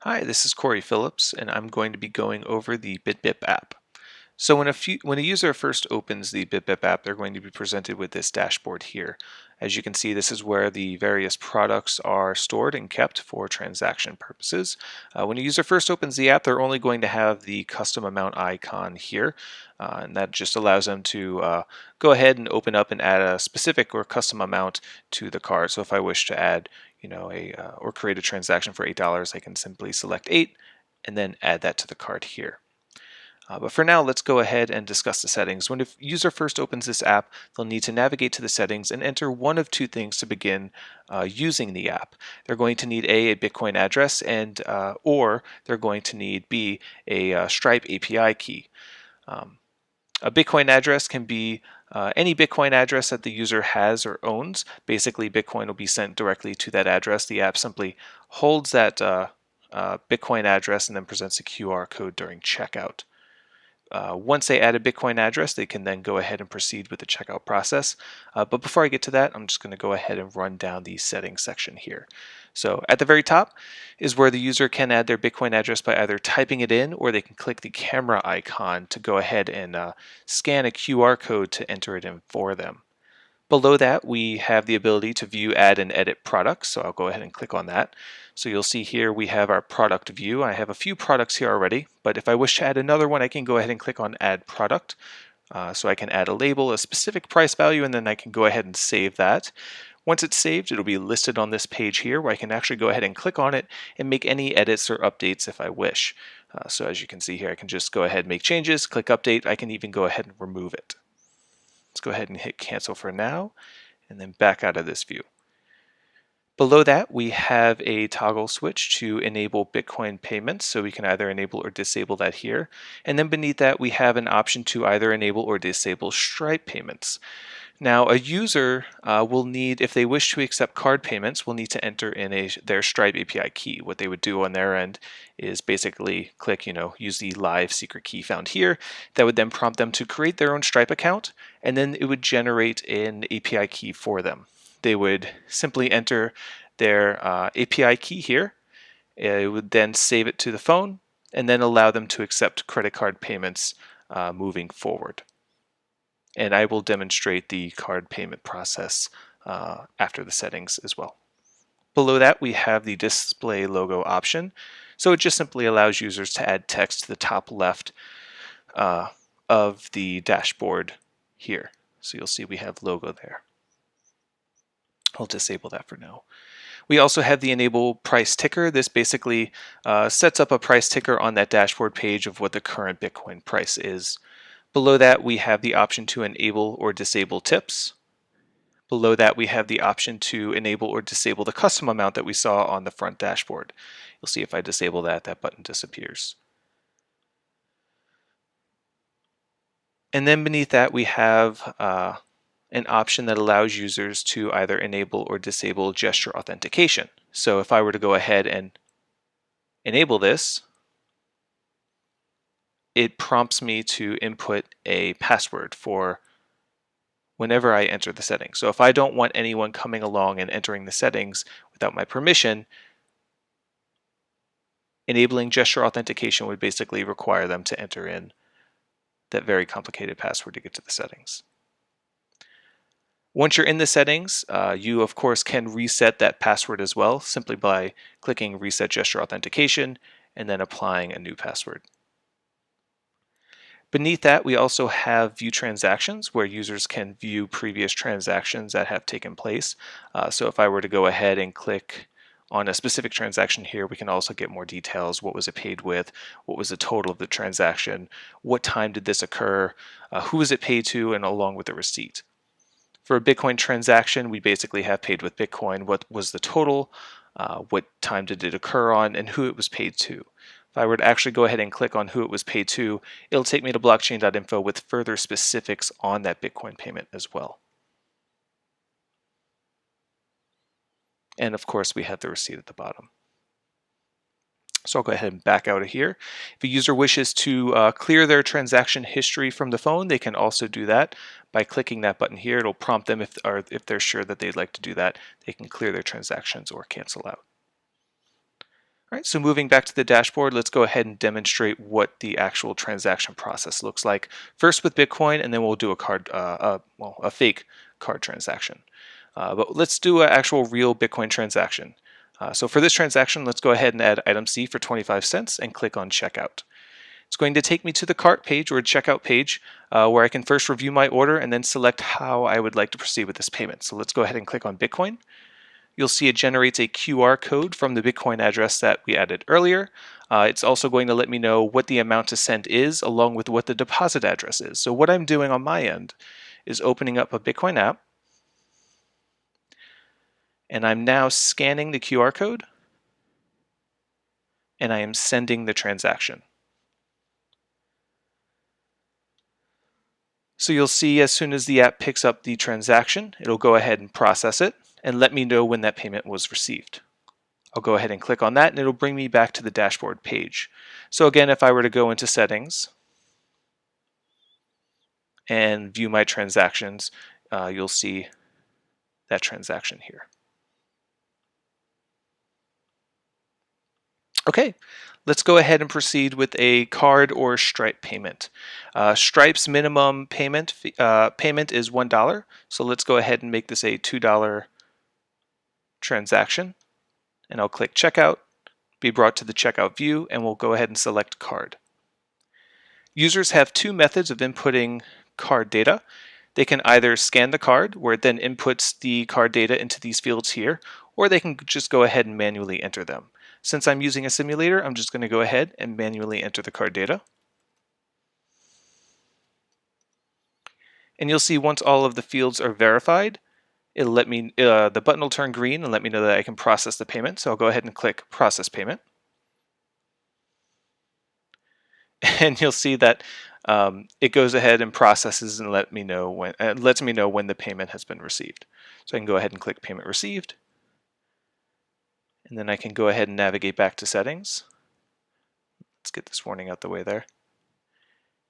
Hi, this is Corey Phillips, and I'm going to be going over the bitbip app. So when a user first opens the bitbip app, they're going to be presented with this dashboard here. As you can see, this is where the various products are stored and kept for transaction purposes. When a user first opens the app, they're only going to have the custom amount icon here, and that just allows them to go ahead and open up and add a specific or custom amount to the cart. So if I wish to add, or create a transaction for $8, I can simply select 8 and then add that to the cart here. But for now, let's go ahead and discuss the settings. When a user first opens this app, they'll need to navigate to the settings and enter one of two things to begin using the app. They're going to need a Bitcoin address, and or they're going to need B, a Stripe API key. A Bitcoin address can be any Bitcoin address that the user has or owns. Basically, Bitcoin will be sent directly to that address. The app simply holds that Bitcoin address and then presents a QR code during checkout. Once they add a Bitcoin address, they can then go ahead and proceed with the checkout process. But before I get to that, I'm just going to go ahead and run down the settings section here. So at the very top is where the user can add their Bitcoin address by either typing it in, or they can click the camera icon to go ahead and scan a QR code to enter it in for them. Below that, we have the ability to view, add, and edit products. So I'll go ahead and click on that. So you'll see here we have our product view. I have a few products here already, but if I wish to add another one, I can go ahead and click on Add Product. So I can add a label, a specific price value, and then I can go ahead and save that. Once it's saved, it'll be listed on this page here where I can actually go ahead and click on it and make any edits or updates if I wish. So as you can see here, I can just go ahead and make changes, click Update. I can even go ahead and remove it. Let's go ahead and hit cancel for now and then back out of this view. Below that, we have a toggle switch to enable Bitcoin payments, so we can either enable or disable that here. And then beneath that, we have an option to either enable or disable Stripe payments. Now, a user will need, if they wish to accept card payments, will need to enter in their Stripe API key. What they would do on their end is basically click, use the live secret key found here. That would then prompt them to create their own Stripe account, and then it would generate an API key for them. They would simply enter their API key here. It would then save it to the phone, and then allow them to accept credit card payments moving forward. And I will demonstrate the card payment process after the settings as well. Below that, we have the display logo option. So it just simply allows users to add text to the top left of the dashboard here. So you'll see we have logo there. I'll disable that for now. We also have the enable price ticker. This basically sets up a price ticker on that dashboard page of what the current Bitcoin price is. Below that, we have the option to enable or disable tips. Below that, we have the option to enable or disable the custom amount that we saw on the front dashboard. You'll see if I disable that, that button disappears. And then beneath that, we have an option that allows users to either enable or disable gesture authentication. So if I were to go ahead and enable this, it prompts me to input a password for whenever I enter the settings. So if I don't want anyone coming along and entering the settings without my permission, enabling gesture authentication would basically require them to enter in that very complicated password to get to the settings. Once you're in the settings, you of course can reset that password as well, simply by clicking Reset Gesture Authentication and then applying a new password. Beneath that, we also have View Transactions, where users can view previous transactions that have taken place. So if I were to go ahead and click on a specific transaction here, we can also get more details. What was it paid with? What was the total of the transaction? What time did this occur? Who was it paid to? And along with the receipt. For a Bitcoin transaction, we basically have paid with Bitcoin. What was the total? What time did it occur on? And who it was paid to. If I were to actually go ahead and click on who it was paid to, it'll take me to blockchain.info with further specifics on that Bitcoin payment as well. And of course, we have the receipt at the bottom. So I'll go ahead and back out of here. If a user wishes to clear their transaction history from the phone, they can also do that by clicking that button here. It'll prompt them if they're sure that they'd like to do that. They can clear their transactions or cancel out. All right, so moving back to the dashboard, let's go ahead and demonstrate what the actual transaction process looks like. First with Bitcoin, and then we'll do a a fake card transaction. But let's do an actual real Bitcoin transaction. So for this transaction, let's go ahead and add item C for 25 cents and click on checkout. It's going to take me to the cart page or checkout page where I can first review my order and then select how I would like to proceed with this payment. So let's go ahead and click on Bitcoin. You'll see it generates a QR code from the Bitcoin address that we added earlier. It's also going to let me know what the amount to send is along with what the deposit address is. So what I'm doing on my end is opening up a Bitcoin app, and I'm now scanning the QR code, and I am sending the transaction. So you'll see as soon as the app picks up the transaction, it'll go ahead and process it and let me know when that payment was received. I'll go ahead and click on that and it'll bring me back to the dashboard page. So again, if I were to go into settings and view my transactions, you'll see that transaction here. Okay, let's go ahead and proceed with a card or Stripe payment. Stripe's minimum payment is $1, so let's go ahead and make this a $2 transaction, and I'll click checkout, be brought to the checkout view, and we'll go ahead and select card. Users have two methods of inputting card data. They can either scan the card, where it then inputs the card data into these fields here, or they can just go ahead and manually enter them. Since I'm using a simulator, I'm just going to go ahead and manually enter the card data. And you'll see once all of the fields are verified, it'll let me the button will turn green and let me know that I can process the payment. So I'll go ahead and click process payment. And you'll see that it goes ahead and processes and lets me know when the payment has been received. So I can go ahead and click payment received. And then I can go ahead and navigate back to settings. Let's get this warning out the way there.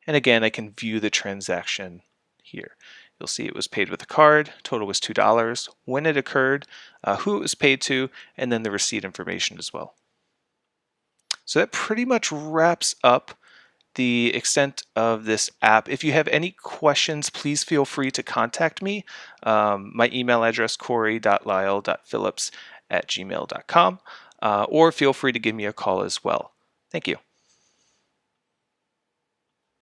And again, I can view the transaction here. You'll see it was paid with a card, total was $2, when it occurred, who it was paid to, and then the receipt information as well. So that pretty much wraps up the extent of this app. If you have any questions, please feel free to contact me. My email address, corey.lyle.phillips@gmail.com, or feel free to give me a call as well. Thank you.